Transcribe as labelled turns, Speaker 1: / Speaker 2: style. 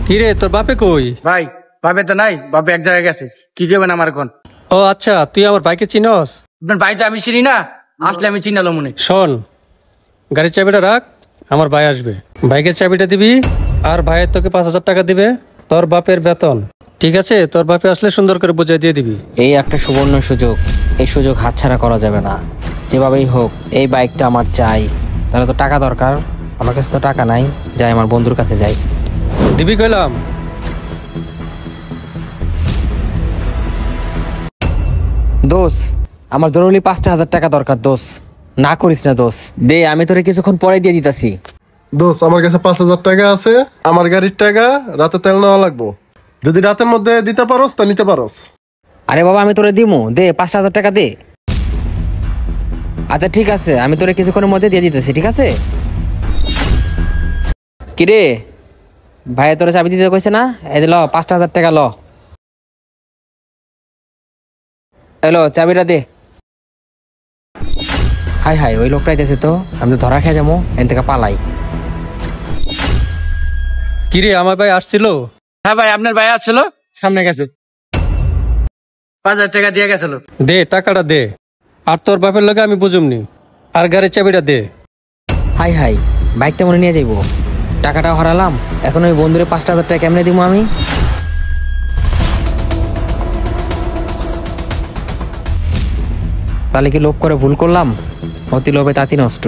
Speaker 1: কিরে তোর বাপে কই?
Speaker 2: ভাই বাপে তো নাই, বাপে এক জায়গায় গেছে। কি দেবেন আমার এখন?
Speaker 1: ও আচ্ছা, তুই আমার ভাইকে চিনস?
Speaker 2: আপনার ভাই তো আমি চিনি না, আসলে আমি চিনালো মনে।
Speaker 1: শোন, গাড়ির চাবিটা রাখ, আমার ভাই আসবে। বাইকের চাবিটা দিবি, আর ভাইয়ের তোকে 5,000 টাকা দিবে, তোর বাপের বেতন। ঠিক আছে? তোর বাপে আসলে সুন্দর করে বুঝিয়ে দিয়ে দিবি।
Speaker 3: এই একটা সুবর্ণ সুযোগ, এই সুযোগ হাতছাড়া করা যাবে না। যেভাবেই হোক এই বাইকটা আমার চাই। তাহলে তো টাকা দরকার, আমার কাছে তো টাকা নাই। যাই আমার বন্ধুর কাছে যাই।
Speaker 1: দিবি কইলাম।
Speaker 3: দোষ, আমার জরুরি 5,000 টাকা দরকার। দোষ না করিস না দোষ, দে আমি তোরে কিছুক্ষণ পরে দিয়ে দিতাছি।
Speaker 4: দোস্ত আমার কাছে 5,000 টাকা আছে, আমার গাড়ির টাকা, রাতে তেল নেওয়া লাগবো। যদি রাতের মধ্যে দিতে পারোস তা নিতে পারোস।
Speaker 3: আরে বাবা আমি তোরে দিমু, দে 5,000 টাকা দে। আচ্ছা ঠিক আছে, আমি তোরে কিছুক্ষণের মধ্যে দিয়ে দিতেছি। ঠিক আছে? কিরে ভাই তোরে চাবি দিতে কইছে না? এই যে ল 5,000 টাকা ল। এলো চাবিটা দে। হাই হাই, ওই লোকটা আইতেছে তো, আমি তো ধরা খেয়ে যাবো, এখান থেকে পালাই।
Speaker 1: কিরে আমার ভাই আসছিল?
Speaker 2: হ্যাঁ ভাই, আপনার ভাই আসছিল, সামনে গেছে, 5,000 টাকা দিয়ে গেছিল।
Speaker 1: দে টাকাটা দে, আর তোর বাপের লগে আমি বুঝুমনি। আর গাড়ির চাবিটা দে।
Speaker 3: হাই হাই, বাইকটা মনে নিয়ে যাইবো, টাকাটাও হারালাম। এখন ওই বন্ধুরে 5,000 টাকা কেমনে দিব আমি? তাহলে কি লোভ করে ভুল করলাম? অতি লোভে তাঁতি নষ্ট।